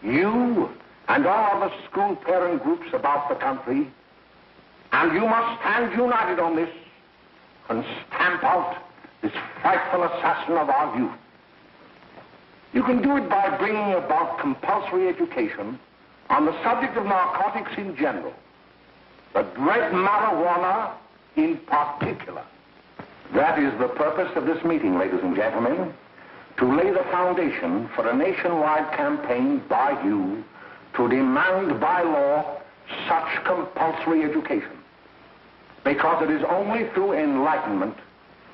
You and all the school parent groups about the country, and you must stand united on this and stamp out this frightful assassin of our youth. You can do it by bringing about compulsory education on the subject of narcotics in general, but dread marijuana in particular. That is the purpose of this meeting, ladies and gentlemen, to lay the foundation for a nationwide campaign by you to demand by law such compulsory education. Because it is only through enlightenment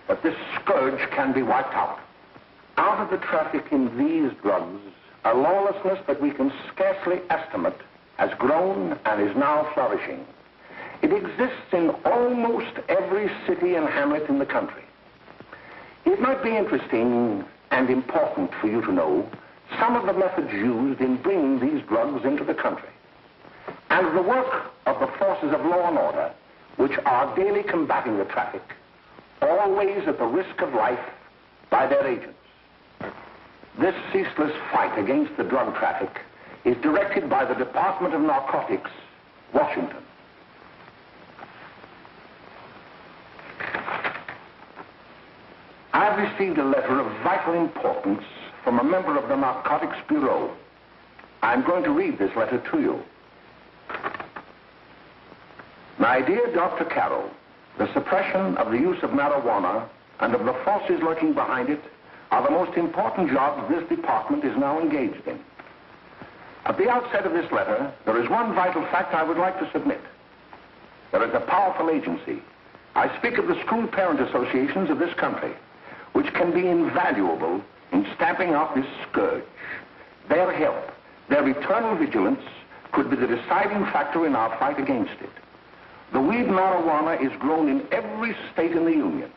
that this scourge can be wiped out. Out of the traffic in these drugs, a lawlessness that we can scarcely estimate has grown and is now flourishing. It exists in almost every city and hamlet in the country. It might be interesting and important for you to know some of the methods used in bringing these drugs into the country, and the work of the forces of law and order, which are daily combating the traffic, always at the risk of life, by their agents. This ceaseless fight against the drug traffic is directed by the Department of Narcotics, Washington. I've received a letter of vital importance from a member of the Narcotics Bureau. I'm going to read this letter to you. My dear Dr. Carroll, the suppression of the use of marijuana and of the forces lurking behind it are the most important jobs this department is now engaged in. At the outset of this letter, there is one vital fact I would like to submit. There is a powerful agency. I speak of the school parent associations of this country, which can be invaluable in stamping out this scourge. Their help, their eternal vigilance, could be the deciding factor in our fight against it. The weed marijuana is grown in every state in the Union.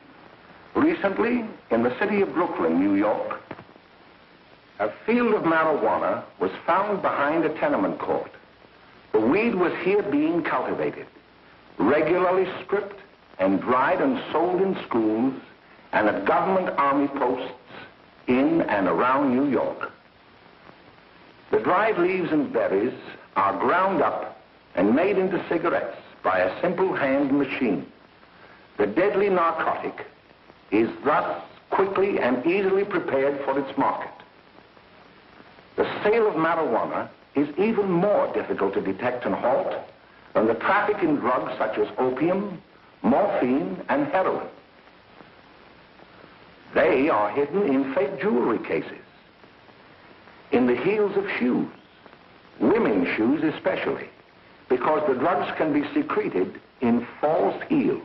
Recently, in the city of Brooklyn, New York, a field of marijuana was found behind a tenement court. The weed was here being cultivated, regularly stripped and dried and sold in schools and at government army posts in and around New York. The dried leaves and berries are ground up and made into cigarettes by a simple hand machine. The deadly narcotic is thus quickly and easily prepared for its market. The sale of marijuana is even more difficult to detect and halt than the traffic in drugs such as opium, morphine, and heroin. They are hidden in fake jewelry cases, in the heels of shoes, women's shoes especially, because the drugs can be secreted in false heels.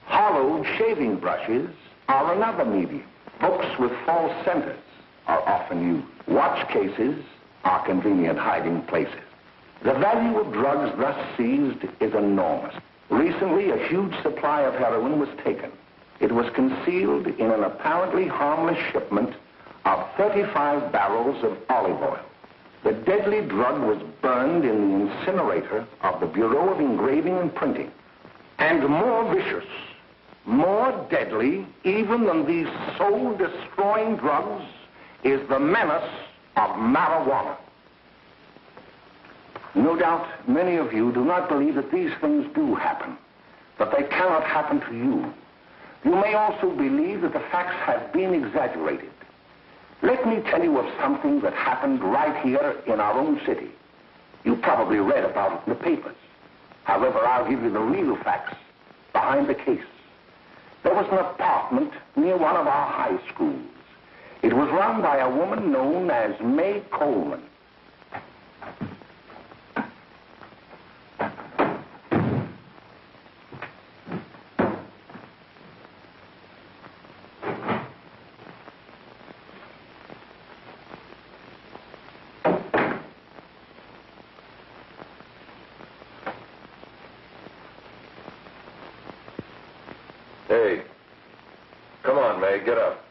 Hollowed shaving brushes are another medium. Books with false centers are often used. Watch cases are convenient hiding places. The value of drugs thus seized is enormous. Recently, a huge supply of heroin was taken. It was concealed in an apparently harmless shipment of 35 barrels of olive oil. The deadly drug was burned in the incinerator of the Bureau of Engraving and Printing. And more vicious, more deadly, even than these soul-destroying drugs, is the menace of marijuana. No doubt many of you do not believe that these things do happen, but they cannot happen to you. You may also believe that the facts have been exaggerated. Let me tell you of something that happened right here in our own city. You probably read about it in the papers. However, I'll give you the real facts behind the case. There was an apartment near one of our high schools. It was run by a woman known as McCollum. Hey, come on, May, get up.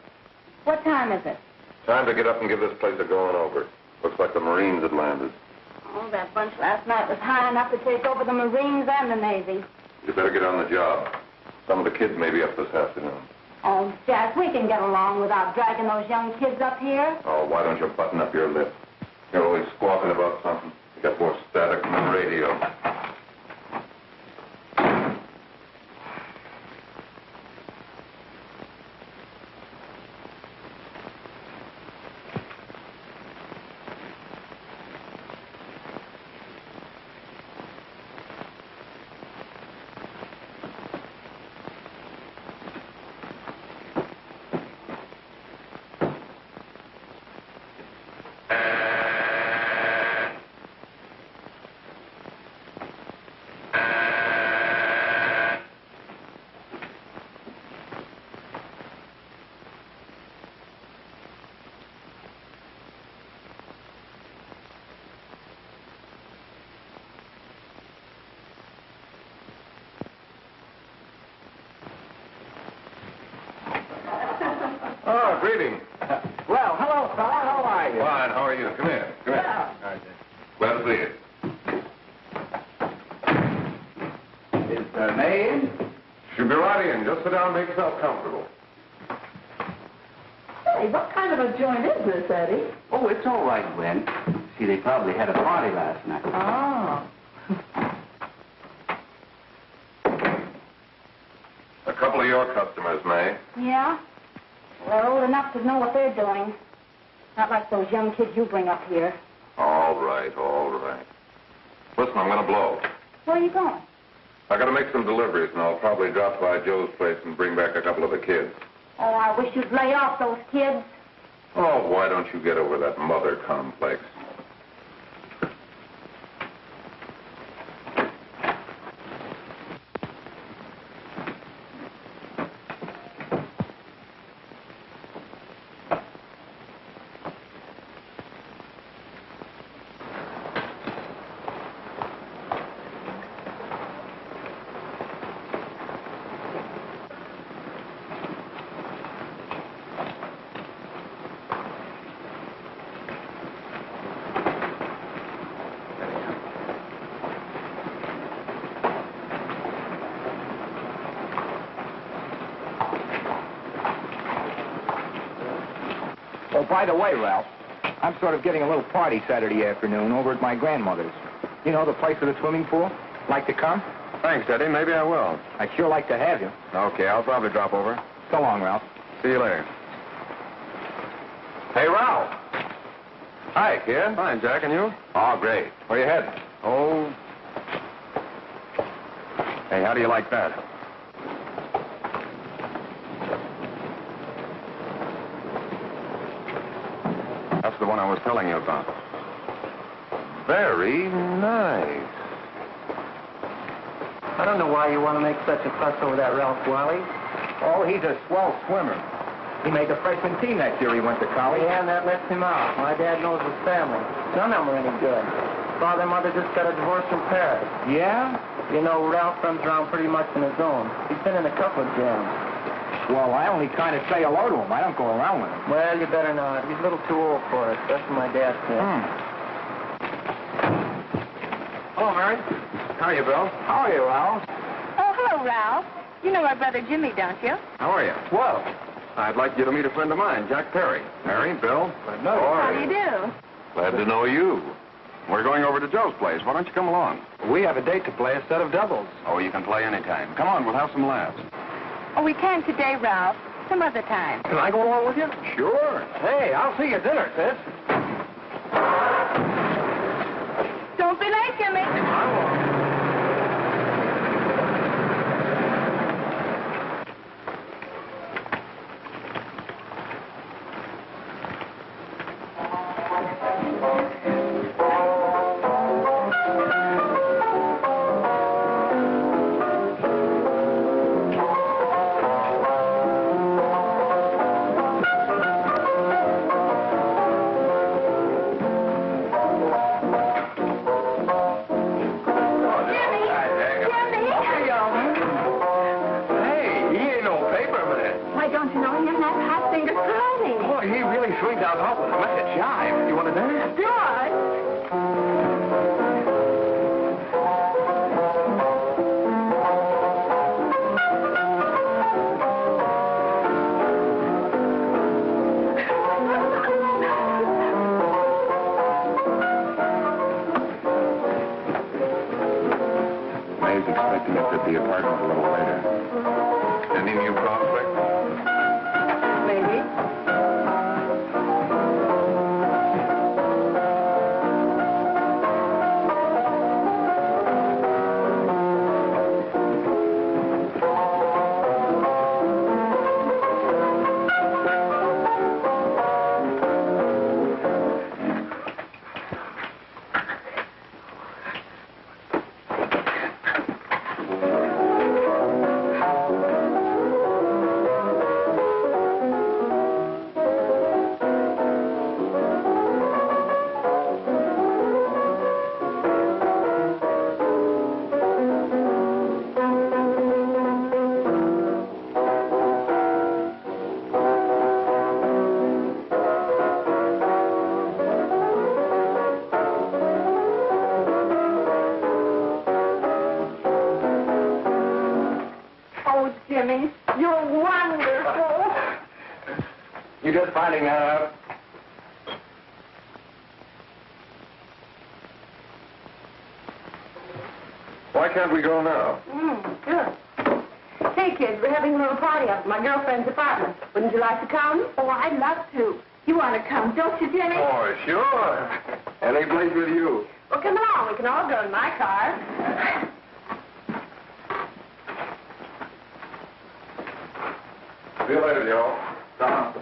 What time is it? Time to get up and give this place a going over. Looks like the Marines had landed. Oh, that bunch last night was high enough to take over the Marines and the Navy. You better get on the job. Some of the kids may be up this afternoon. Oh, Jack, we can get along without dragging those young kids up here. Oh, why don't you button up your lip? You're always squawking about something. You got more static than the radio. Oh, greetings. Well, hello, fella. How are you? Fine, how are you? Come here. Come here. Yeah. All right, glad to see you. Is Meade? Should be right in. Just sit down and make yourself comfortable. Hey, what kind of a joint is this, Eddie? Oh, it's all right, Gwen. See, they probably had a party last night. Oh. A couple of your customers, May. Yeah? Well, they're old enough to know what they're doing. Not like those young kids you bring up here. All right, all right. Listen, I'm going to blow. Where are you going? I got to make some deliveries, and I'll probably drop by Joe's place and bring back a couple of the kids. Oh, I wish you'd lay off those kids. Oh, why don't you get over that mother complex? Oh, by the way, Ralph, I'm sort of getting a little party Saturday afternoon over at my grandmother's. You know, the place with the swimming pool? Like to come? Thanks, Eddie. Maybe I will. I'd sure like to have you. Okay, I'll probably drop over. So long, Ralph. See you later. Hey, Ralph. Hi, kid. Fine, Jack, and you? Oh, great. Where you heading? Oh. Hey, how do you like that? That's the one I was telling you about. Very nice. I don't know why you want to make such a fuss over that Ralph Wally. Oh, he's a swell swimmer. He made the freshman team that year he went to college. Yeah, and that lets him out. My dad knows his family. None of them are any good. Father and mother just got a divorce from Paris. Yeah? You know, Ralph runs around pretty much on his own. He's been in a couple of jams. Well, I only kind of say hello to him. I don't go around with him. Well, you better not. He's a little too old for it. That's what my dad said. Hello, Mary. How are you, Bill? How are you, Ralph? Oh, hello, Ralph. You know our brother Jimmy, don't you? How are you? Well, I'd like you to meet a friend of mine, Jack Perry. Mary, Bill. How do you do? Glad to know you. We're going over to Joe's place. Why don't you come along? we have a date to play, a set of doubles. Oh, you can play anytime. Come on, we'll have some laughs. Oh, we can today, Ralph. Some other time. Can I go along with you? Sure. Hey, I'll see you at dinner, sis. Don't be late, Jimmy. Nipped at the apartment a little later. Any new prospects? Maybe. You just finding that out? Why can't we go now? Good. Hey, kids, we're having a little party up at my girlfriend's apartment. Wouldn't you like to come? Oh, I'd love to. You want to come, don't you, Jimmy? Oh, sure. Any place with you. Well, come along. We can all go in my car. See you later, Joe. Come.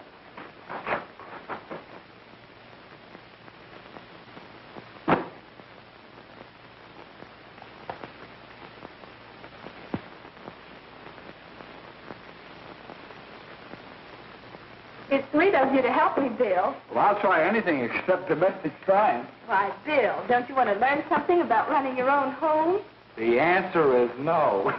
It's sweet of you to help me, Bill. Well, I'll try anything except domestic science. Why, Bill, don't you want to learn something about running your own home? The answer is no.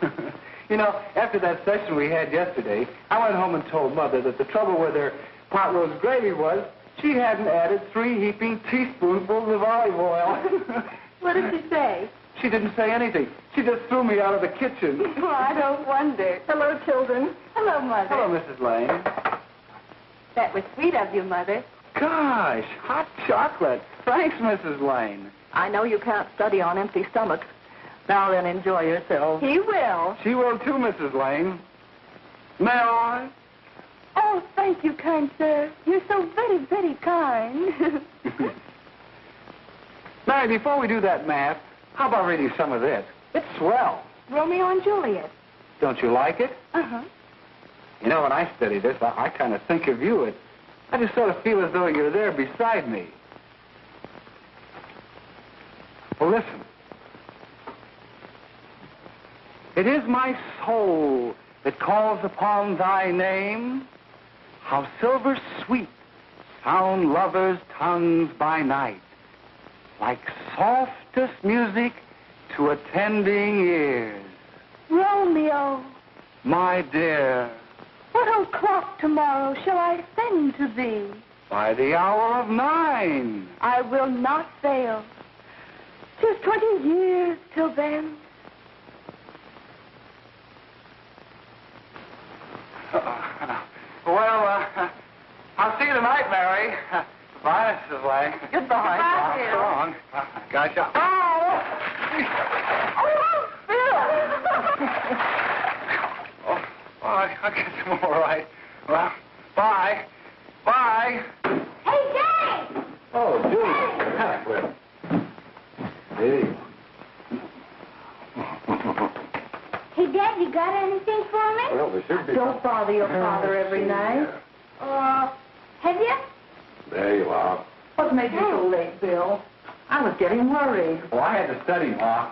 You know, after that session we had yesterday, I went home and told Mother that the trouble with her pot roast gravy was she hadn't added 3 heaping teaspoonfuls of olive oil. What did she say? She didn't say anything. She just threw me out of the kitchen. Well, I don't wonder. Hello, children. Hello, Mother. Hello, Mrs. Lane. That was sweet of you, Mother. Gosh, hot chocolate. Thanks, Mrs. Lane. I know you can't study on empty stomachs. Now then, enjoy yourself. He will. She will too, Mrs. Lane. May I? Oh, thank you, kind sir. You're so very, very kind. Mary, before we do that math, how about reading some of this? It's swell. Romeo and Juliet. Don't you like it? Uh-huh. You know, when I study this, I kind of think of you. I just sort of feel as though you're there beside me. Well, listen. It is my soul that calls upon thy name. How silver sweet sound lovers' tongues by night, like softest music to attending ears. Romeo, My dear, what o'clock tomorrow shall I send to thee? by the hour of 9. I will not fail. 'Tis 20 years till then. Well, I'll see you tonight, Mary. Bye, Mrs. Lane. Goodbye. Goodbye, Bill. So long. Gotcha. Oh, Oh, I guess I'm all right. Well, bye. Bye. Hey, Jay! Oh, Julie. Hey. Hey, Dad, you got anything for me? Well, there should be. Don't bother your father every night. Have you? There you are. What made you so late, Bill? I was getting worried. Well, I had to study, Ma.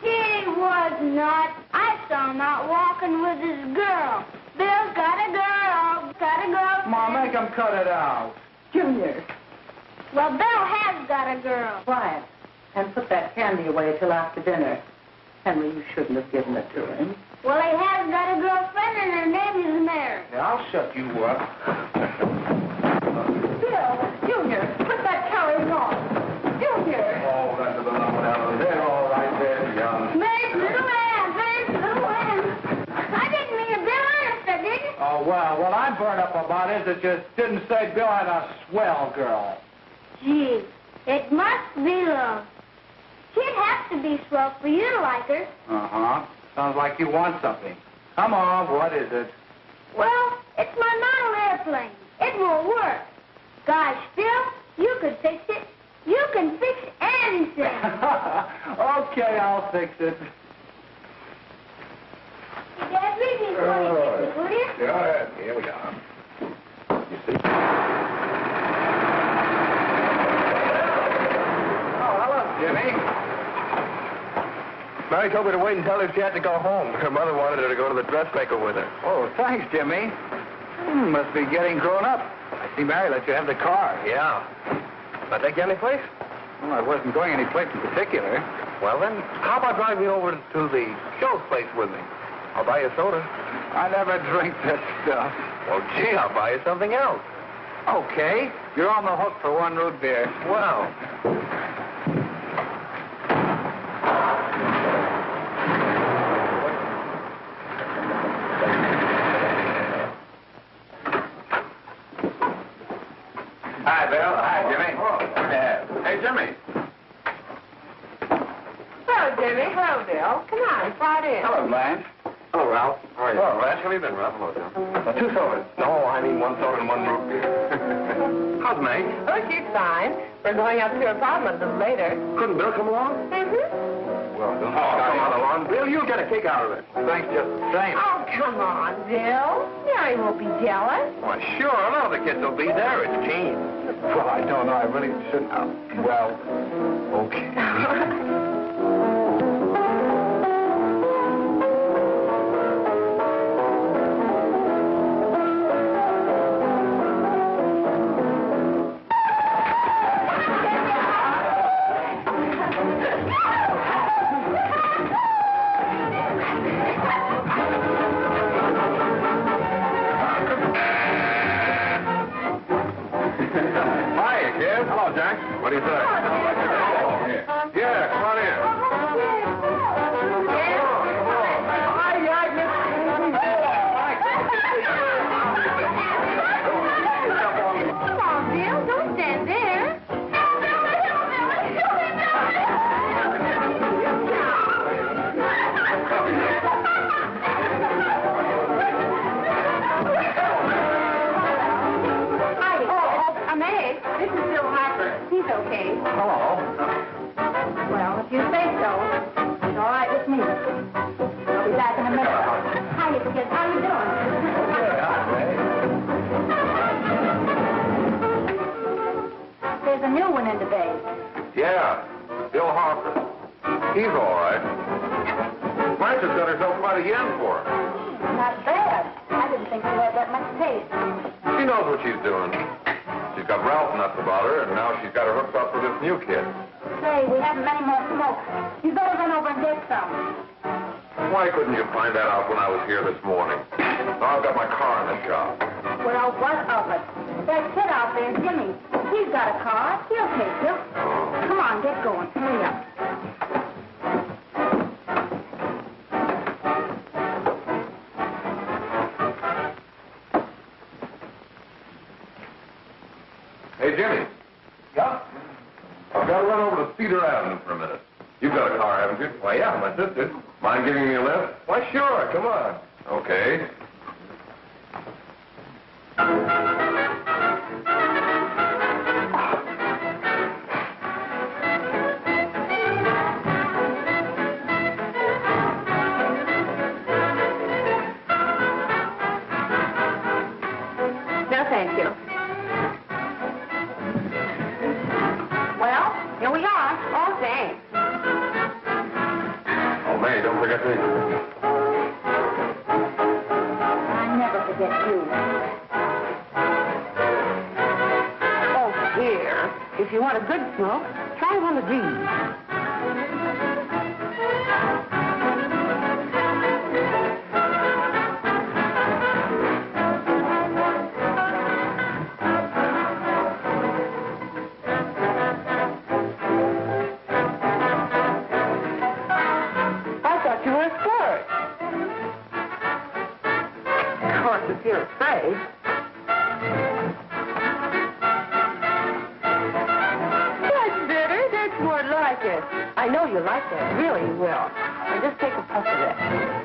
He was not. I saw him out walking with his girl. Bill's got a girl. Got a girl. Ma, make him cut it out. Junior, Well, Bill has got a girl. quiet. And put that candy away till after dinner. Henry, you shouldn't have given it to him. Well, he has got a girlfriend, and her name is Mary. Yeah, I'll shut you up. Bill, Junior, put that carrying on. Junior! Oh, that's the number down there. All right there, young. Mary's little man. Mary's little man. I didn't mean to Bill honest, I didn't. Oh, well, what I'm burned up about is it just didn't say Bill had a swell girl. Gee, it must be love. She'd have to be swell for you to like her. Uh-huh. Sounds like you want something. Come on, what is it? Well, it's my model airplane. It won't work. Gosh, Bill, you could fix it. You can fix anything. Okay, I'll fix it. Dad, read me for you, will you? Go ahead. Here we are. You see? Oh, hello, Jimmy. Mary told me to wait and tell her she had to go home. Her mother wanted her to go to the dressmaker with her. Oh, thanks, Jimmy. Must be getting grown up. I see Mary let you have the car. Yeah. Can I take you any place? Well, I wasn't going any place in particular. Well, then, how about driving me over to the show's place with me? I'll buy you a soda. I never drink that stuff. Well, gee, I'll buy you something else. Okay. You're on the hook for one root beer. Well. Hi, Bill. Hi, Jimmy. Hey, Jimmy. Hello, Jimmy. Hello, Bill. Come on, slide in. Hello, Blanche. Hello, Ralph. How are you? Hello, Ralph. How have you been, Ralph? Hello, John. 2 sodas. No, I mean 1 soda and 1 root beer. How's May? Oh, she's fine. We're going up to her apartment a little later. Couldn't Bill come along? Mm-hmm. Well, don't Come on along. Bill, you'll get a kick out of it. Thanks just the same. Oh, come on, Bill. Mary won't be jealous. Why, sure. None of the kids will be there. It's Gene. Well, I don't know. I really shouldn't. Well, okay. What do you say? Yeah, come on in. Come on, Bill. Don't stand there. This is Bill Harper. He's okay. Hello. Well, if you say so, it's all right with me. I'll be back in a minute. Hiya, kids. How you doing? There's a new one in the bay. Yeah, Bill Harper. He's all right. Blanche's got herself quite a yen for her. Not bad. I didn't think she had that much taste. She knows what she's doing. She's got Ralph nuts about her, and now she's got her hooked up with this new kid. Say, we haven't many more smoke. You better run over and get some. Why couldn't you find that out when I was here this morning? Now I've got my car in the shop. Well, what of it? That kid out there, Jimmy. He's got a car. He'll take you. Come on, get going. Hurry up. Hey, Jimmy. Yeah? I've got to run over to Cedar Avenue for a minute. You've got a car, haven't you? Why, yeah, my sister. Mind giving me a lift? Why, sure. Come on. Okay. No, thank you. Well, here we are. Oh, thanks. Oh, May, don't forget me. I never forget you. Oh, here. If you want a good smoke, try one of these. If you're afraid. That's better. That's more like like this. I know you like that. Really, you will. And just take a puff of that.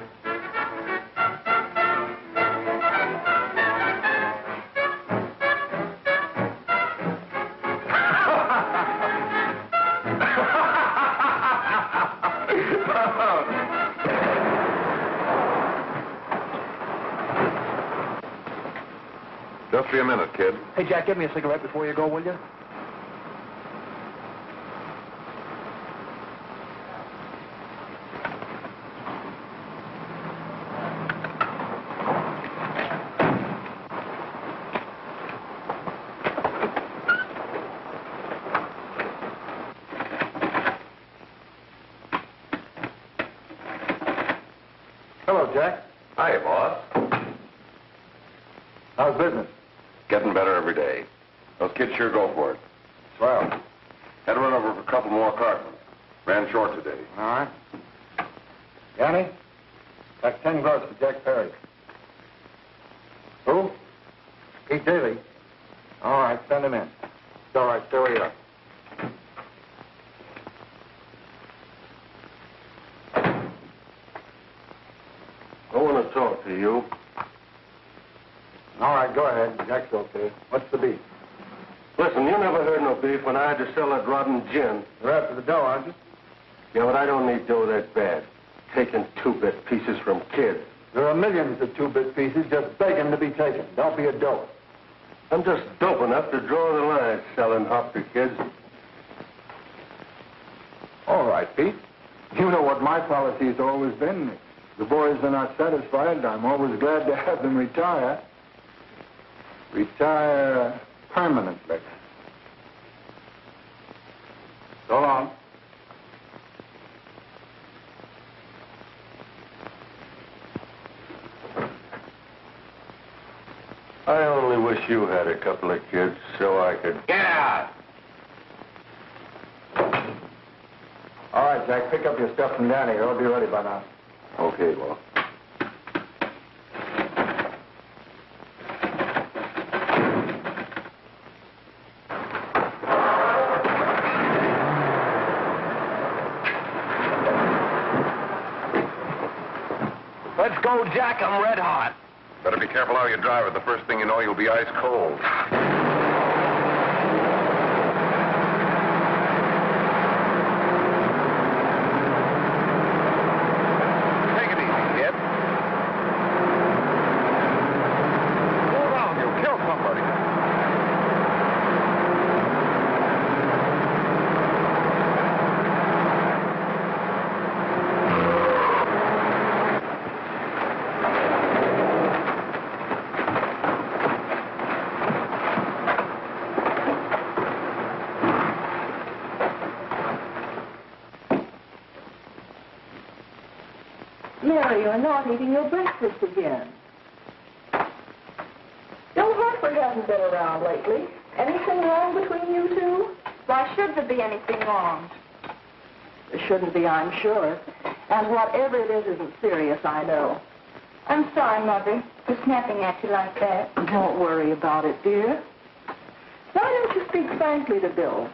Just be a minute, kid. Hey, Jack, give me a cigarette before you go, will you? Hello, Jack. Hi, boss. How's business? Getting better every day. Those kids sure go for it. Swell. Had to run over for a couple more cartons. Ran short today. All right. Yanni, that's 10 gross for Jack Perry. Who? Pete Daly. All right, send him in. It's all right, stay where you are. I want to talk to you. All right, go ahead. Jack's okay. What's the beef? Listen, you never heard no beef when I had to sell that rotten gin. You're after the dough, aren't you? Yeah, but I don't need dough that bad. Taking two-bit pieces from kids. There are millions of two-bit pieces just begging to be taken. Don't be a dope. I'm just dope enough to draw the line selling hop to kids. All right, Pete. You know what my policy has always been. If the boys are not satisfied, I'm always glad to have them retire. Retire permanently. So long. I only wish you had a couple of kids so I could... Get out! All right, Jack, pick up your stuff from Danny. It'll be ready by now. Okay, well. Let's go, Jack. I'm red hot. Better be careful how you drive it. The first thing you know, you'll be ice cold. Take it easy, kid. Go around, you'll kill somebody. Mary, you're not eating your breakfast again. Bill Hartford hasn't been around lately. Anything wrong between you two? Why should there be anything wrong? There shouldn't be, I'm sure. And whatever it is isn't serious, I know. I'm sorry, Mother, for snapping at you like that. Don't worry about it, dear. Why don't you speak frankly to Bill?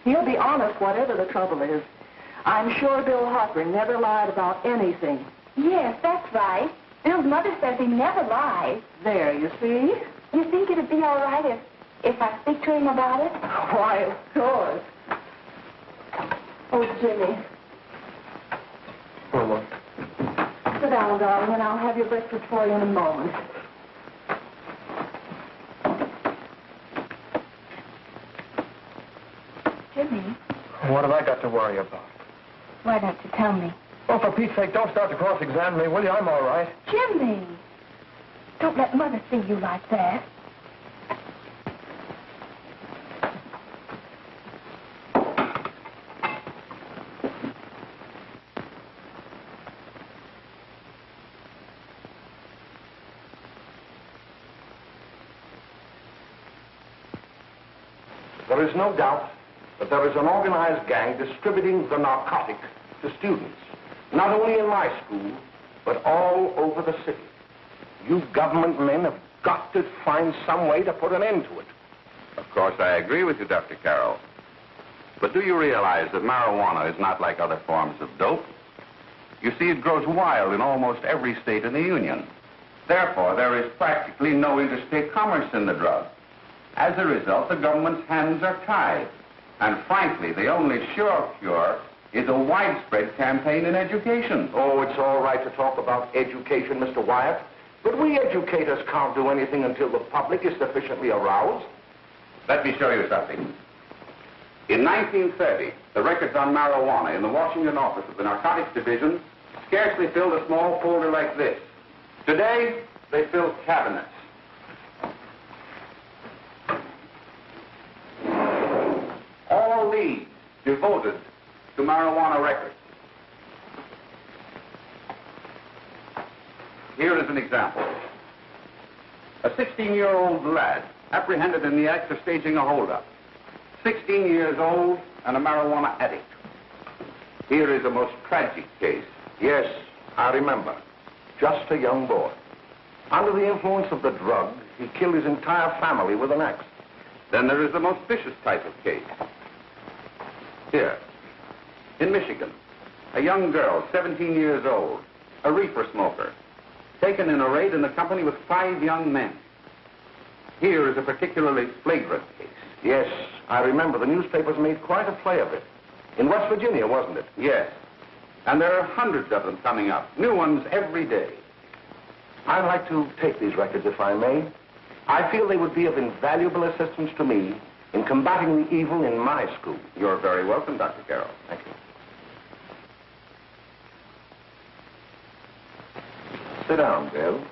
He'll be honest whatever the trouble is. I'm sure Bill Hartford never lied about anything. Yes, that's right. Bill's mother says he never lies. There, you see? You think it'd be all right if I speak to him about it? Why, of course. Oh, Jimmy. Well, Sit down, darling, and I'll have your breakfast for you in a moment. Jimmy, what have I got to worry about? why don't you tell me? Oh, for Pete's sake, don't start to cross-examine me, will you? I'm all right. Jimmy, don't let Mother see you like that. There is no doubt that there is an organized gang distributing the narcotic to students, not only in my school, but all over the city. You government men have got to find some way to put an end to it. Of course, I agree with you, Dr. Carroll. But do you realize that marijuana is not like other forms of dope? You see, it grows wild in almost every state in the Union. Therefore, there is practically no interstate commerce in the drug. As a result, the government's hands are tied. And frankly, the only sure cure is a widespread campaign in education. Oh, it's all right to talk about education, Mr. Wyatt. But we educators can't do anything until the public is sufficiently aroused. Let me show you something. In 1930, the records on marijuana in the Washington office of the Narcotics Division scarcely filled a small folder like this. Today, they fill cabinets. All these devoted to marijuana records. Here is an example. A 16-year-old lad apprehended in the act of staging a holdup. 16 years old and a marijuana addict. Here is a most tragic case. Yes, I remember. Just a young boy. Under the influence of the drug, he killed his entire family with an axe. Then there is the most vicious type of case. Here, in Michigan, a young girl, 17 years old, a reefer smoker, taken in a raid in the company with 5 young men. Here is a particularly flagrant case. Yes, I remember. The newspapers made quite a play of it. In West Virginia, wasn't it? Yes. And there are hundreds of them coming up, new ones every day. I'd like to take these records, if I may. I feel they would be of invaluable assistance to me in combating the evil in my school. You're very welcome, Dr. Carroll. Thank you. Sit down, Bill.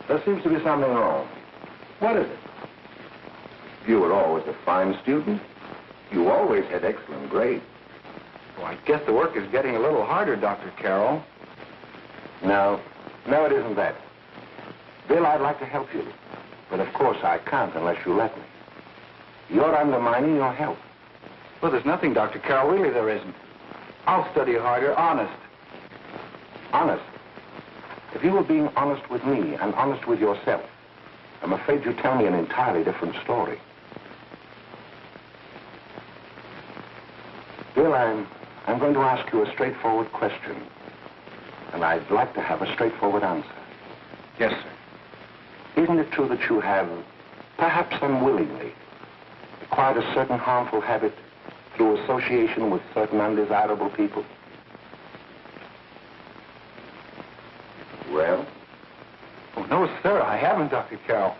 There seems to be something wrong. What is it? You were always a fine student. You always had excellent grades. Well, I guess the work is getting a little harder, Dr. Carroll. No, it isn't that. Bill, I'd like to help you. But of course I can't unless you let me. You're undermining your health. Well, there's nothing, Dr. Carroll. Really, there isn't. I'll study harder, honest. Honest? If you were being honest with me and honest with yourself, I'm afraid you'd tell me an entirely different story. Bill, I'm going to ask you a straightforward question. And I'd like to have a straightforward answer. Yes, sir. Isn't it true that you have, perhaps unwillingly, acquired a certain harmful habit through association with certain undesirable people? Well? Oh, no, sir, I haven't, Dr. Carroll.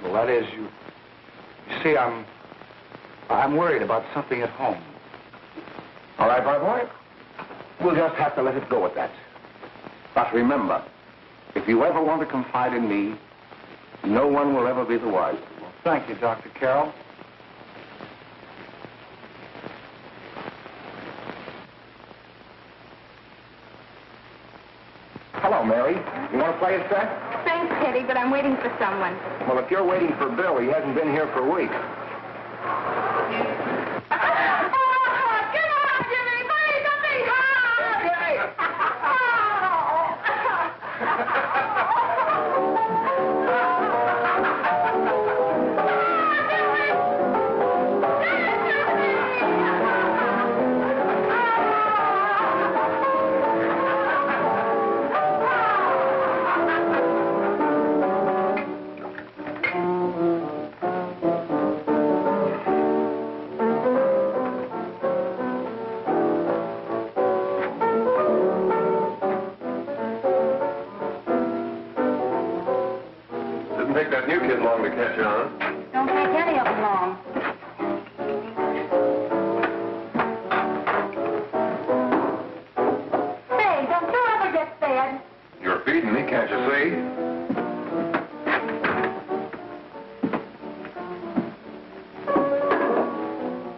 Well, that is, you see, I'm worried about something at home. All right, my boy. We'll just have to let it go at that. But remember, if you ever want to confide in me, no one will ever be the wiser. Well, thank you, Dr. Carroll. Hello, Mary. You want to play a set? Thanks, Teddy, but I'm waiting for someone. Well, if you're waiting for Bill, he hasn't been here for weeks. Don't take any of them long. Say, don't you ever get fed? You're feeding me, can't you see?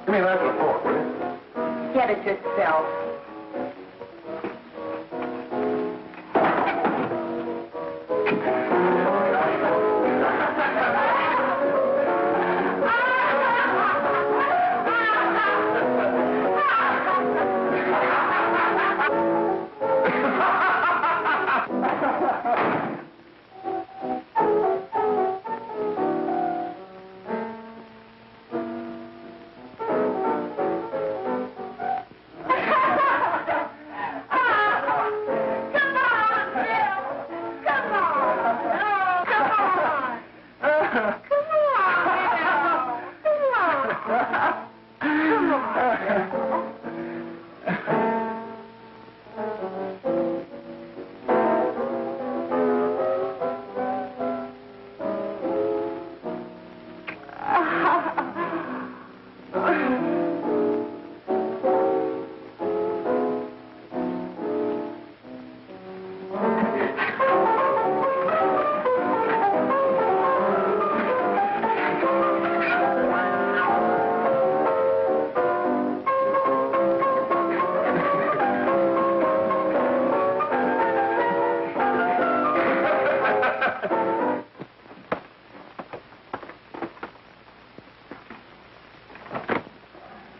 Give me a knife and a fork, will you? Get it yourself.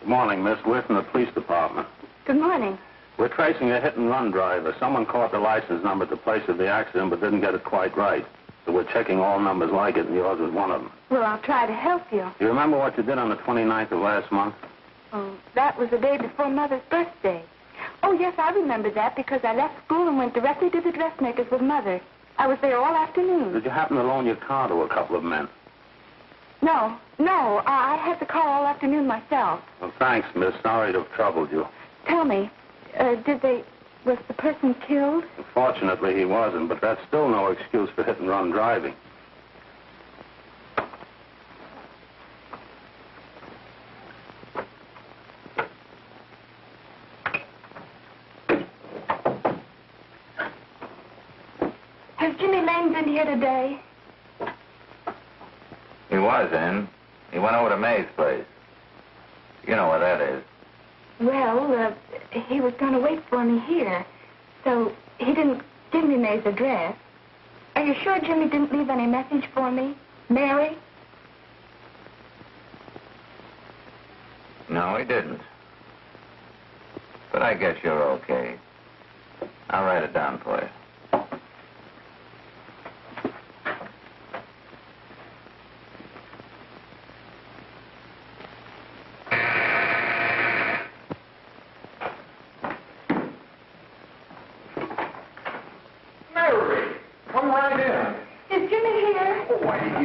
Morning, Miss. We're from the police department. Good morning. We're tracing a hit-and-run driver. Someone caught the license number at the place of the accident but didn't get it quite right. So we're checking all numbers like it, and yours was one of them. Well, I'll try to help you. You remember what you did on the 29th of last month? Oh, that was the day before Mother's birthday. Oh, yes, I remember that because I left school and went directly to the dressmaker's with Mother. I was there all afternoon. Did you happen to loan your car to a couple of men? No, I had the car all afternoon myself. Well, thanks, miss. Sorry to have troubled you. Tell me, was the person killed? Fortunately, he wasn't, but that's still no excuse for hit-and-run driving. Has Jimmy Lane been here today? He was in. He went over to May's place. You know where that is. Well, he was going to wait for me here, so he didn't give me May's address. Are you sure Jimmy didn't leave any message for me? Mary? No, he didn't. But I guess you're okay. I'll write it down for you.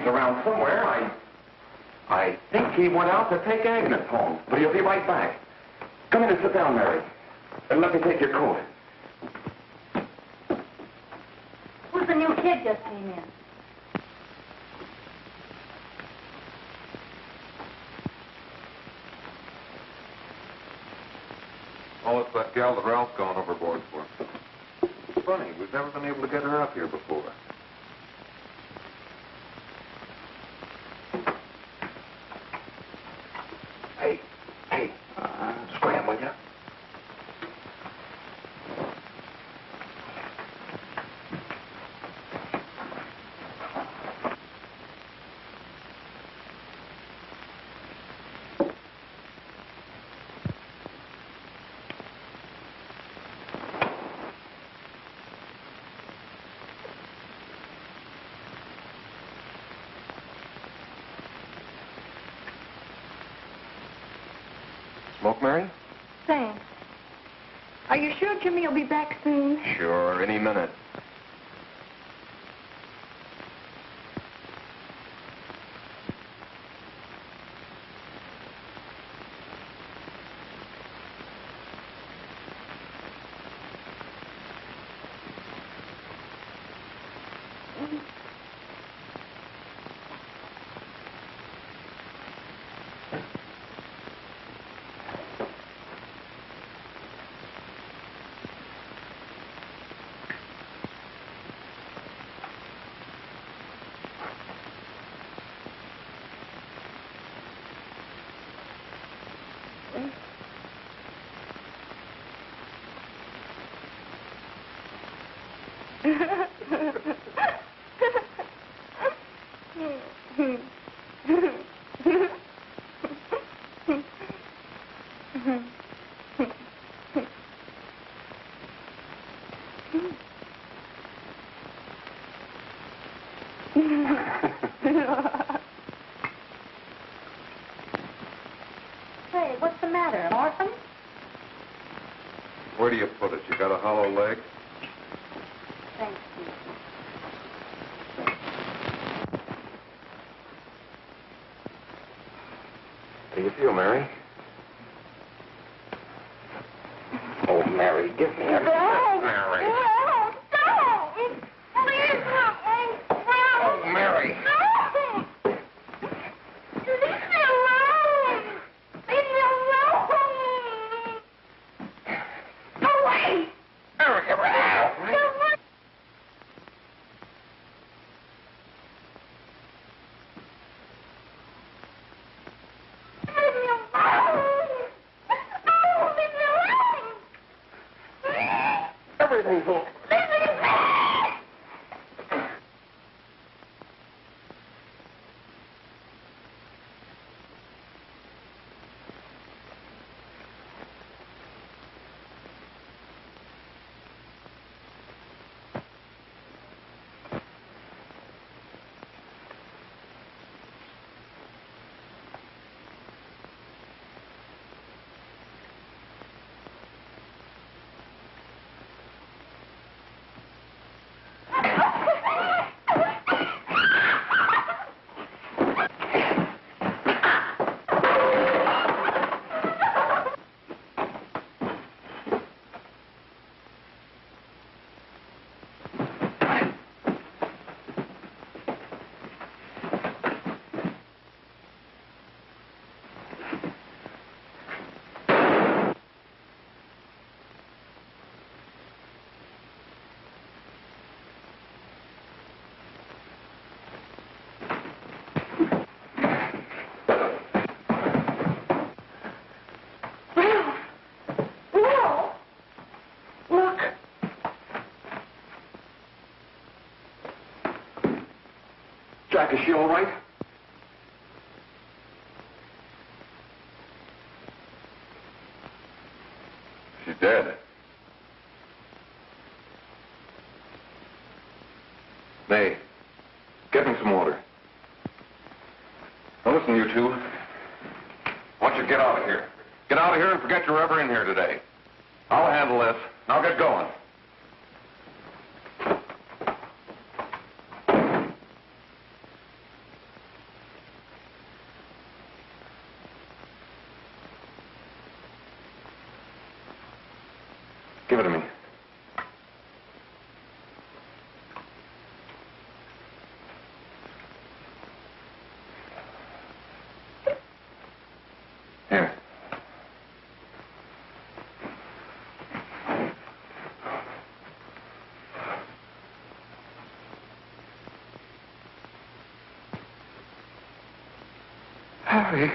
Around somewhere. I think he went out to take Agnes home, but he'll be right back. Come in and sit down, Mary. And let me take your coat. Who's the new kid just came in? Oh, it's that gal that Ralph's gone overboard for. It's funny, we've never been able to get her up here before. Hey, scram, will you? Smoke, Mary? Thanks. Are you sure Jimmy will be back soon? Sure, any minute. Hey, what's the matter? An orphan? Where do you put it? You got a hollow leg? Thank you. do you feel, Mary? Oh, Mary, give me a... Mary. No, don't. Please, Oh, Mary. Leave me alone. Leave me alone. Go away. Mary, get rid of me. Everything's over. Jack, is she all right? She's dead. May, get me some water. Now listen, you two. I want you to get out of here. Get out of here and forget you're ever in here today. I'll handle this. Now get going. Give it to me. Here. Harry.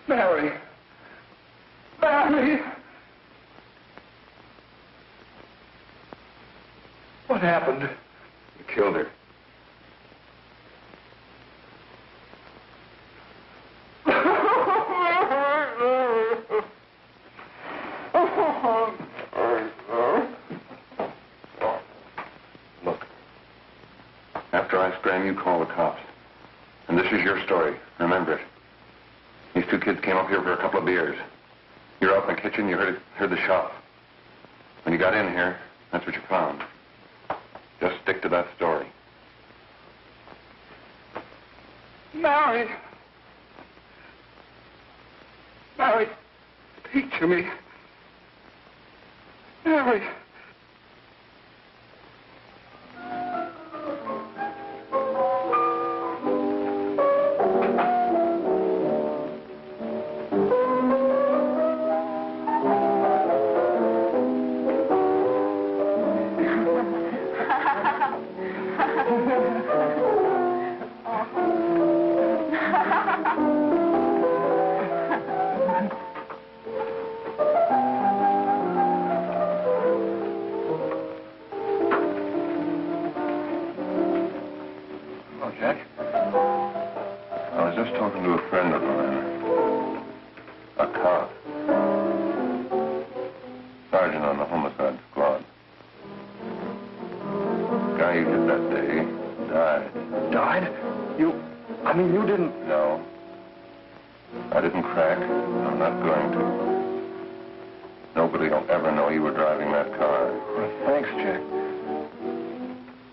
Mary. Mary. What happened? You killed her. Look. After I scram, you call the cops. And this is your story. Remember it. These two kids came up here for a couple of beers. You're out in the kitchen, you heard the shot. When you got in here, that's what you found. Just stick to that story. Mary. Mary, speak to me. Mary. Talking to a friend of mine. A cop. Sergeant on the homicide squad. The guy you hit that day died. Died? You didn't... No. I didn't crack. I'm not going to. Nobody will ever know you were driving that car. Well, thanks, Jack.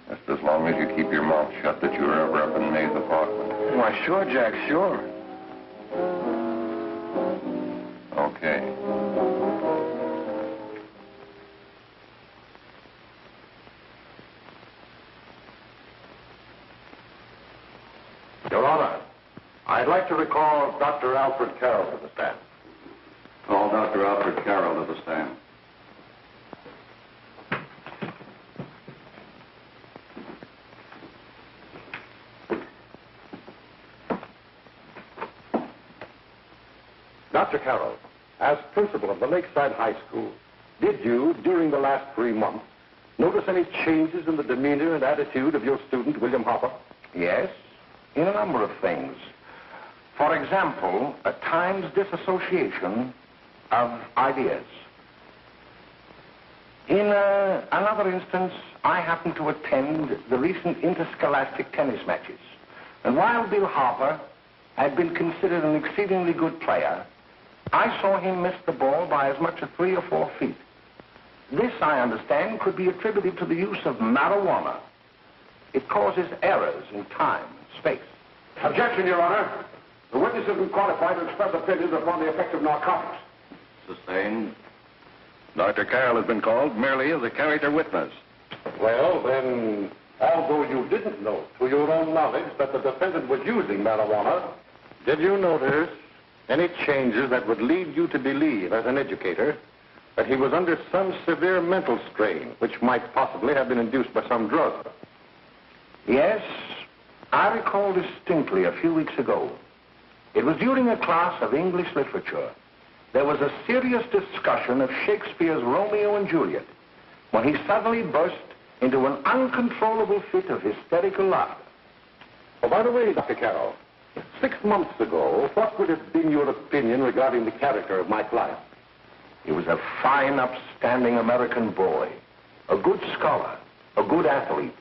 Just as long as you keep your mouth shut that you were ever up in May's apartment. Why, sure, Jack, sure. Okay. Your Honor, I'd like to recall Dr. Alfred Carroll to the stand. Call Dr. Alfred Carroll to the stand. Dr. Carroll, as principal of the Lakeside High School, did you, during the last 3 months, notice any changes in the demeanor and attitude of your student, William Hopper? Yes, in a number of things. For example, at times disassociation of ideas. In another instance, I happened to attend the recent interscholastic tennis matches. And while Bill Hopper had been considered an exceedingly good player, I saw him miss the ball by as much as 3 or 4 feet. This, I understand, could be attributed to the use of marijuana. It causes errors in time and space. Objection, Your Honor. The witness isn't qualified to express opinions upon the effect of narcotics. Sustained. Dr. Carroll has been called merely as a character witness. Well, then, although you didn't know to your own knowledge that the defendant was using marijuana, did you notice any changes that would lead you to believe, as an educator, that he was under some severe mental strain, which might possibly have been induced by some drug? Yes, I recall distinctly a few weeks ago. It was during a class of English literature. There was a serious discussion of Shakespeare's Romeo and Juliet when he suddenly burst into an uncontrollable fit of hysterical laughter. Oh, by the way, Dr. Carroll, 6 months ago, what would have been your opinion regarding the character of my client? He was a fine, upstanding American boy, a good scholar, a good athlete,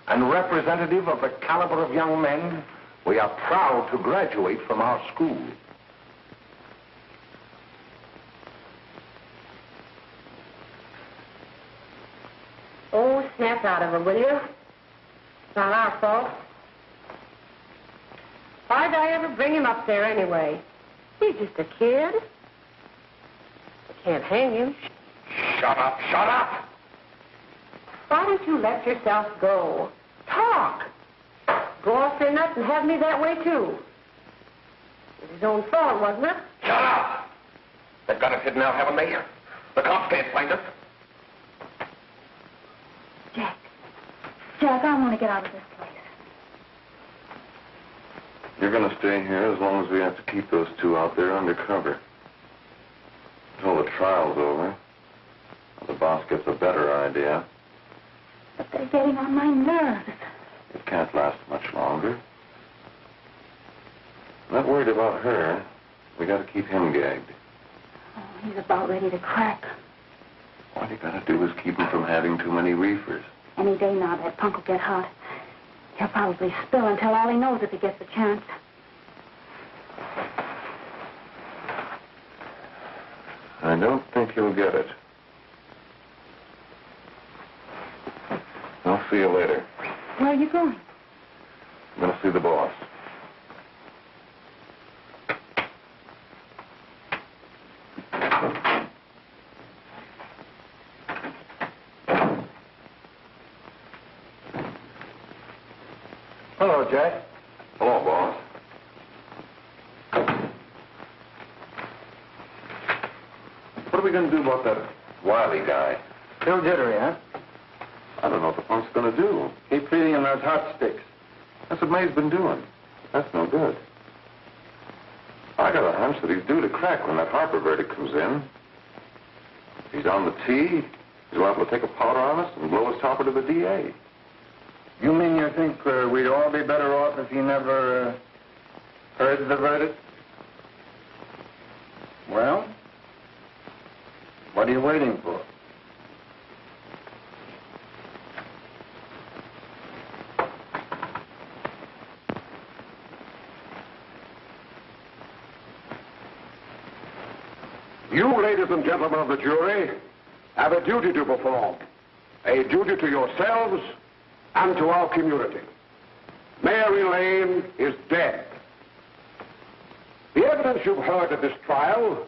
and representative of the caliber of young men we are proud to graduate from our school. Oh, snap out of it, will you? It's not our fault. Why'd I ever bring him up there anyway? He's just a kid. I can't hang him. Shut up, shut up! Why don't you let yourself go? Talk. Go off your nuts and have me that way, too. It was his own fault, wasn't it? Shut up! They've got us hidden out, haven't they? The cops can't find us. Jack, I want to get out of this place. You're going to stay here as long as we have to keep those two out there undercover. Until the trial's over. The boss gets a better idea. But they're getting on my nerves. It can't last much longer. I'm not worried about her. We got to keep him gagged. Oh, he's about ready to crack. All you got to do is keep him from having too many reefers. Any day now, that punk will get hot. He'll probably spill and tell all he knows if he gets the chance. I don't think he'll get it. I'll see you later. Where are you going? I'm going to see the boss. Hello, Jack. Hello, boss. What are we going to do about that Wiley guy? Still jittery, huh? I don't know what the punk's going to do. Keep feeding him those hot sticks. That's what May's been doing. That's no good. I got a hunch that he's due to crack when that Harper verdict comes in. If he's on the tee, he's liable to take a powder on us and blow his topper to the DA. You mean you think we'd all be better off if he never heard the verdict? Well, what are you waiting for? You, ladies and gentlemen of the jury, have a duty to perform. A duty to yourselves and to our community. Mary Lane is dead. The evidence you've heard at this trial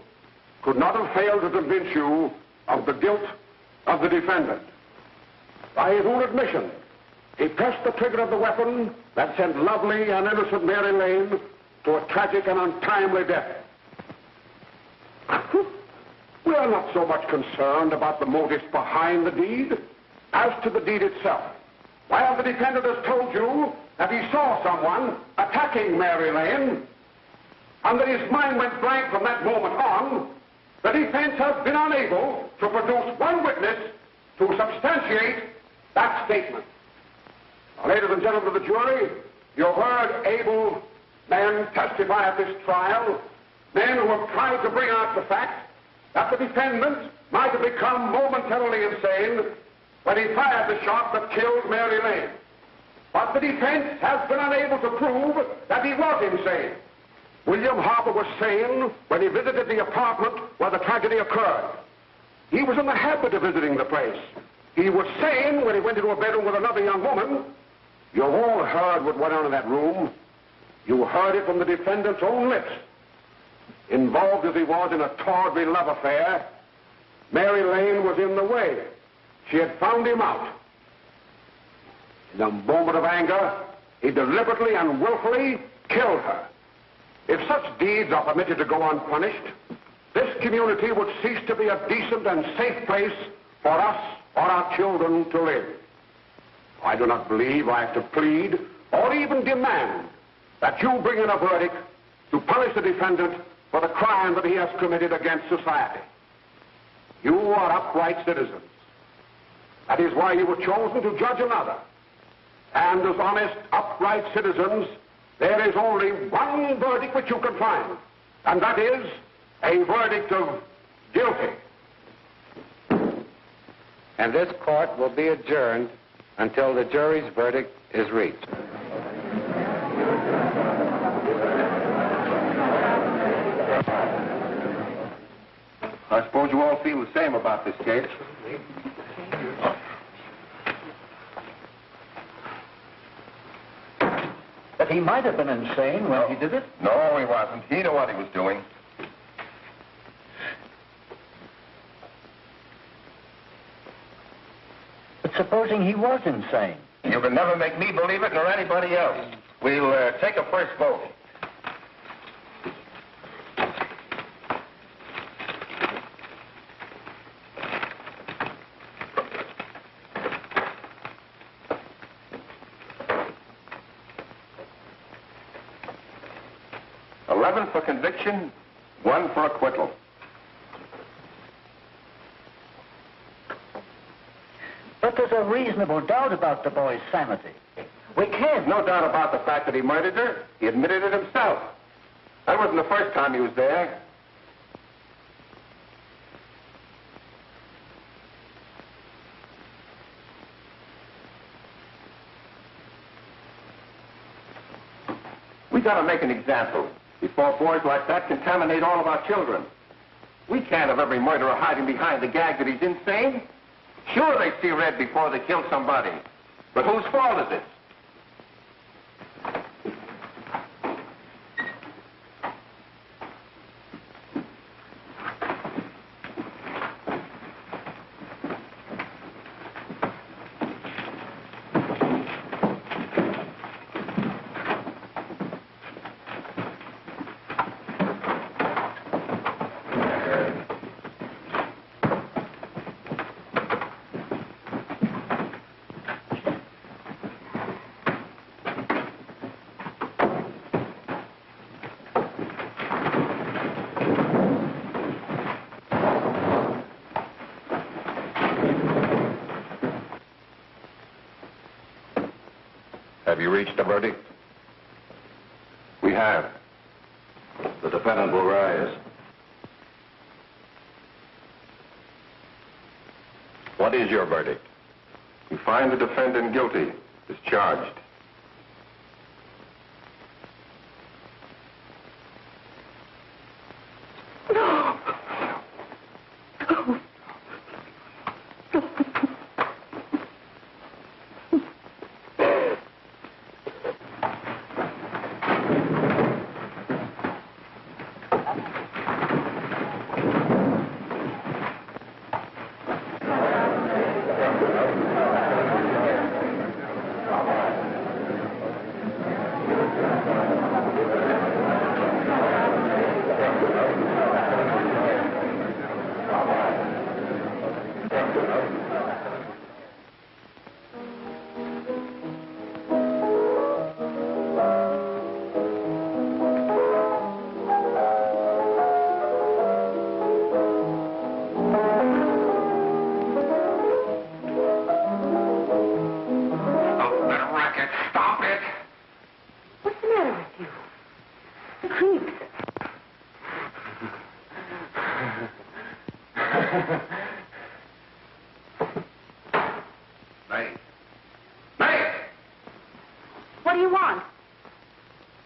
could not have failed to convince you of the guilt of the defendant. By his own admission, he pressed the trigger of the weapon that sent lovely and innocent Mary Lane to a tragic and untimely death. We are not so much concerned about the motives behind the deed as to the deed itself. While the defendant has told you that he saw someone attacking Mary Lane and that his mind went blank from that moment on, the defense has been unable to produce one witness to substantiate that statement. Now, ladies and gentlemen of the jury, you heard able men testify at this trial, men who have tried to bring out the fact that the defendant might have become momentarily insane when he fired the shot that killed Mary Lane. But the defense has been unable to prove that he was insane. William Harper was sane when he visited the apartment where the tragedy occurred. He was in the habit of visiting the place. He was sane when he went into a bedroom with another young woman. You've all heard what went on in that room. You heard it from the defendant's own lips. Involved as he was in a tawdry love affair, Mary Lane was in the way. She had found him out. In a moment of anger, he deliberately and willfully killed her. If such deeds are permitted to go unpunished, this community would cease to be a decent and safe place for us or our children to live. I do not believe I have to plead or even demand that you bring in a verdict to punish the defendant for the crime that he has committed against society. You are upright citizens. That is why you were chosen to judge another. And as honest, upright citizens, there is only one verdict which you can find, and that is a verdict of guilty. And this court will be adjourned until the jury's verdict is reached. I suppose you all feel the same about this case. But he might have been insane when he did it. No, he wasn't. He knew what he was doing. But supposing he was insane? You can never make me believe it, nor anybody else. We'll take a first vote. For conviction, 1 for acquittal. But there's a reasonable doubt about the boy's sanity. We can't. No doubt about the fact that he murdered her. He admitted it himself. That wasn't the first time he was there. We gotta make an example before boys like that contaminate all of our children. We can't have every murderer hiding behind the gag that he's insane. Sure, they see red before they kill somebody. But whose fault is it? Have you reached a verdict? We have. The defendant will rise. What is your verdict? We find the defendant guilty, discharged. What do you want?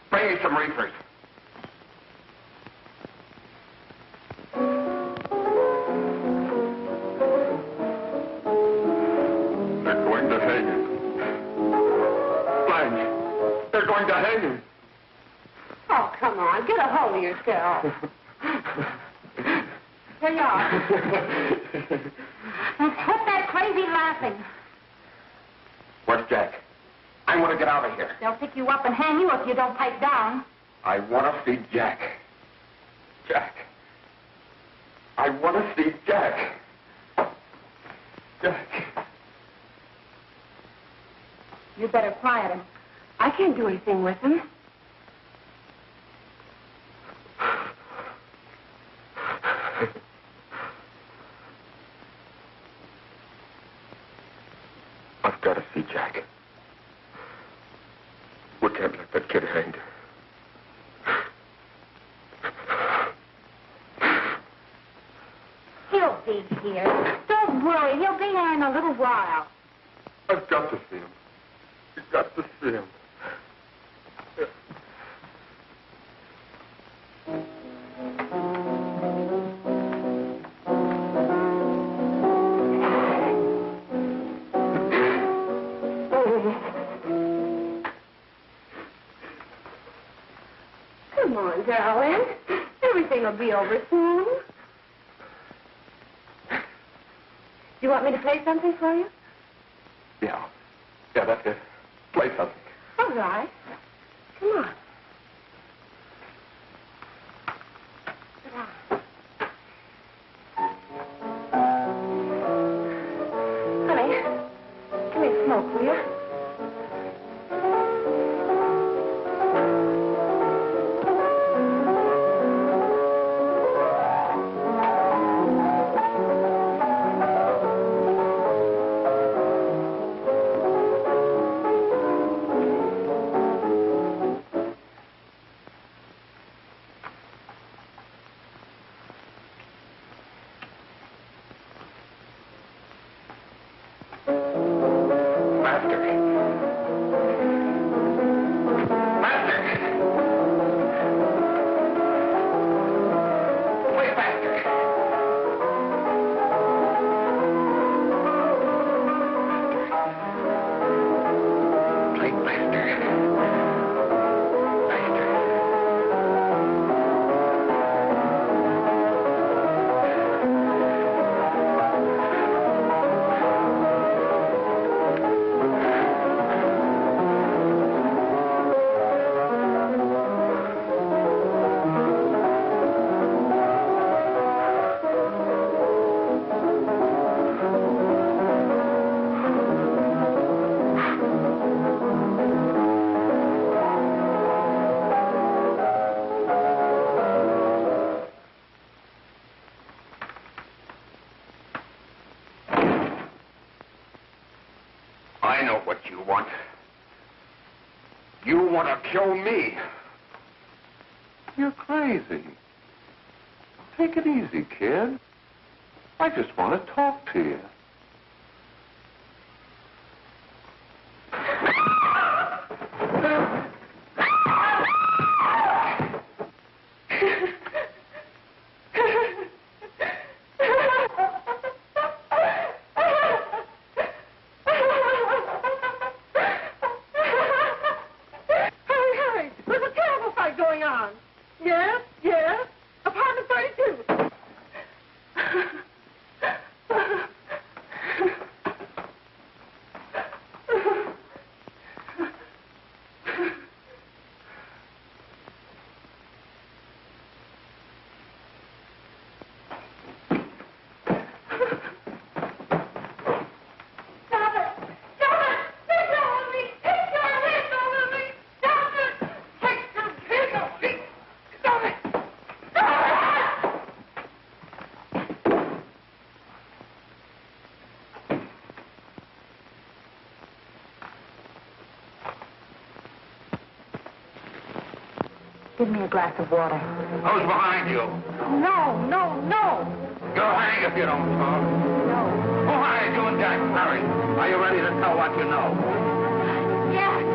Bring me some reefers. They're going to hang him. Blanche, they're going to hang him. Oh, come on. Get a hold of yourself. Here you are. Now, quit that crazy laughing. Where's Jack? I want to get out of here. They'll pick you up and hang you if you don't pipe down. I want to see Jack. Jack. I want to see Jack. Jack. You better quiet him. I can't do anything with him. I've got to see Jack. We can't let that kid hang. He'll be here. Don't worry. He'll be here in a little while. I've got to see him. You've got to see him. Come on, darling. Everything will be over soon. You want me to play something for you? Yeah, that's it. Play something. All right. Come on. Sit down. Honey, give me a smoke, will you? I know what you want. You want to kill me. You're crazy. Take it easy, kid. I just want to talk to you. Give me a glass of water. Who's behind you? No, no, no. You'll hang if you don't talk. No. Who hired you and Jack? Hurry. Are you ready to tell what you know? Jack.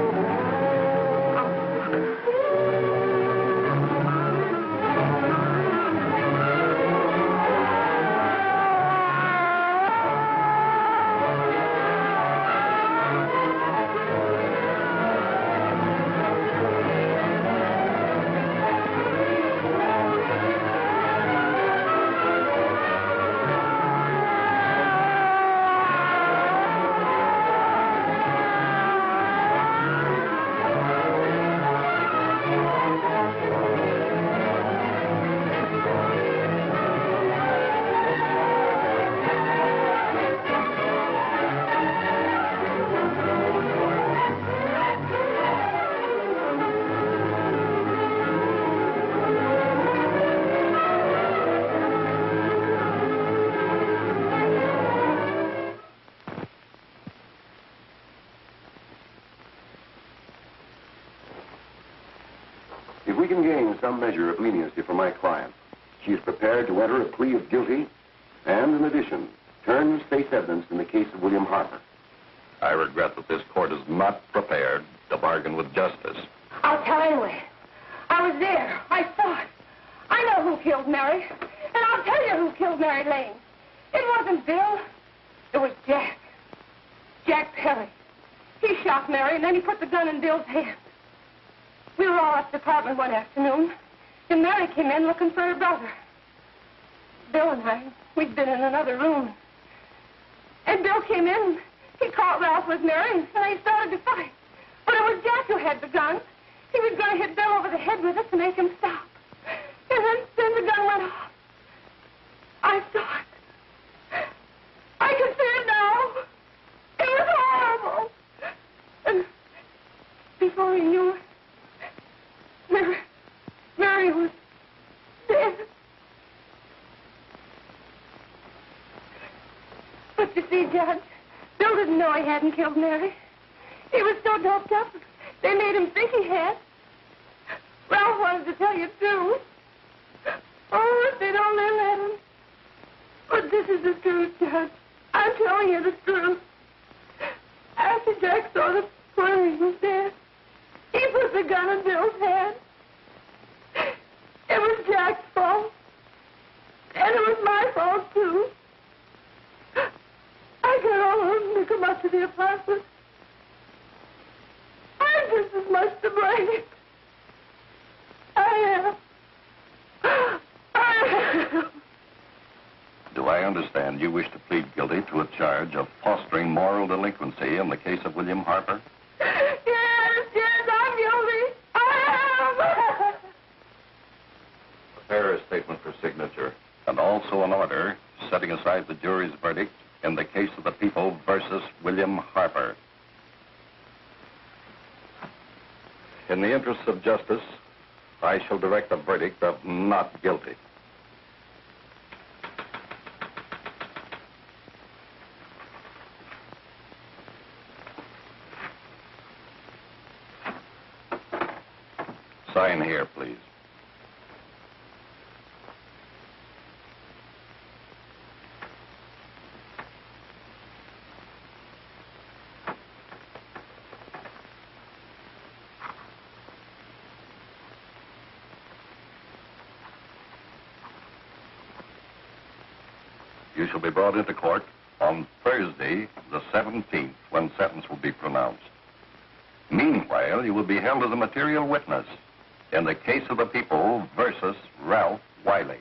If we can gain some measure of leniency for my client, she is prepared to enter a plea of guilty and, in addition, turn state's evidence in the case of William Harper. I regret that this court is not prepared to bargain with justice. I'll tell anyway. I was there. I saw it. I know who killed Mary. And I'll tell you who killed Mary Lane. It wasn't Bill. It was Jack. Jack Perry. He shot Mary, and then he put the gun in Bill's hand. We were all at the apartment one afternoon, and Mary came in looking for her brother. Bill and I, we'd been in another room. And Bill came in, he caught Ralph with Mary, and they started to fight. But it was Jack who had the gun. He was going to hit Bill over the head with it to make him stop. And then the gun went off. I saw it. I can see it now. It was horrible. And before he knew it, Mary was dead. But you see, Judge, Bill didn't know he hadn't killed Mary. He was so doped up, they made him think he had. Ralph wanted to tell you, too. Oh, if they'd only let him. But this is the truth, Judge. I'm telling you the truth. After Jack saw the squirrel was dead, he put the gun in Bill's hand. It was Jack's fault. And it was my fault, too. I got all of them to come up to the apartment. I'm just as much to blame. I am. Do I understand you wish to plead guilty to a charge of fostering moral delinquency in the case of William Harper? Yes, I'm guilty. I am. Prepare a statement for signature, and also an order setting aside the jury's verdict in the case of the people versus William Harper. In the interests of justice, I shall direct a verdict of not guilty. Sign here, please. You shall be brought into court on Thursday, the 17th, when sentence will be pronounced. Meanwhile, you will be held as a material witness in the case of the people versus Ralph Wiley.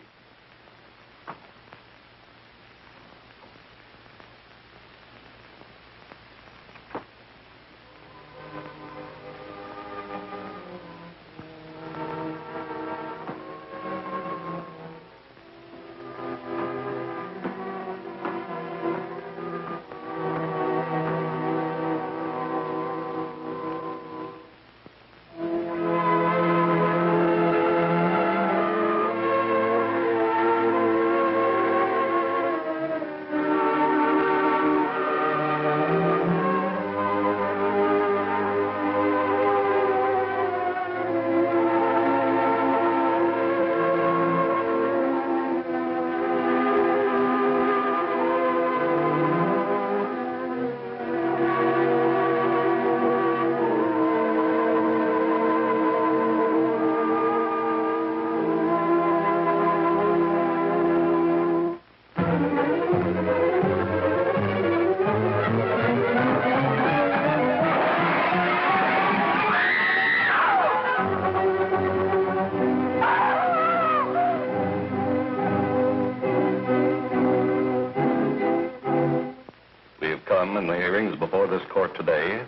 done in the hearings before this court today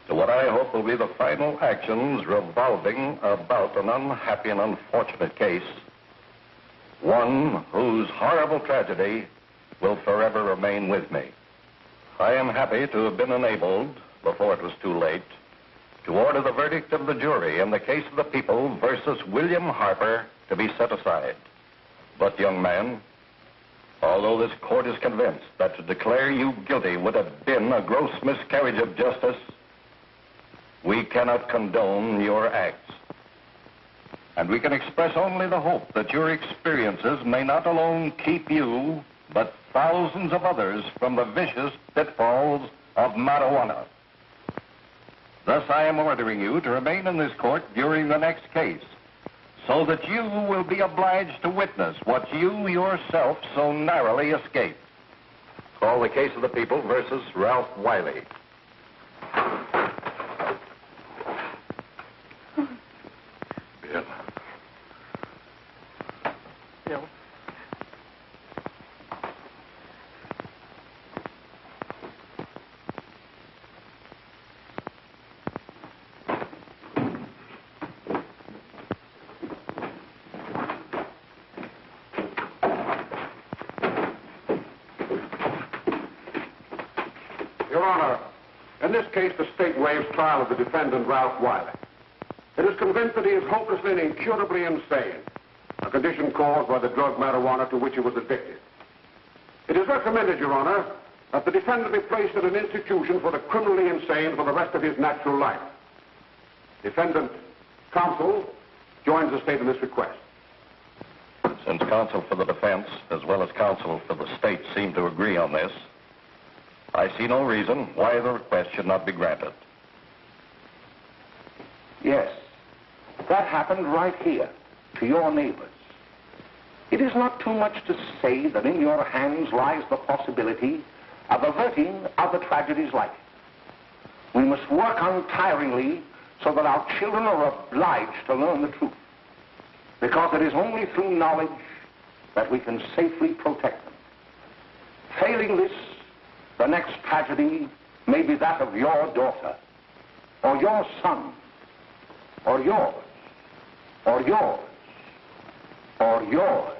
to what I hope will be the final actions revolving about an unhappy and unfortunate case, one whose horrible tragedy will forever remain with me. I am happy to have been enabled, before it was too late, to order the verdict of the jury in the case of the people versus William Harper to be set aside. But, young man, although this court is convinced that to declare you guilty would have been a gross miscarriage of justice, we cannot condone your acts. And we can express only the hope that your experiences may not alone keep you, but thousands of others from the vicious pitfalls of marijuana. Thus, I am ordering you to remain in this court during the next case, so that you will be obliged to witness what you yourself so narrowly escaped. Call the case of the people versus Ralph Wiley. Bill. Bill. Your Honor, in this case, the state waives trial of the defendant, Ralph Wiley. It is convinced that he is hopelessly and incurably insane, a condition caused by the drug marijuana to which he was addicted. It is recommended, Your Honor, that the defendant be placed in an institution for the criminally insane for the rest of his natural life. Defendant counsel joins the state in this request. Since counsel for the defense, as well as counsel for the state, seem to agree on this, I see no reason why the request should not be granted. Yes, that happened right here, to your neighbors. It is not too much to say that in your hands lies the possibility of averting other tragedies like it. We must work untiringly so that our children are obliged to learn the truth, because it is only through knowledge that we can safely protect them. Failing this, the next tragedy may be that of your daughter, or your son, or yours, or yours, or yours.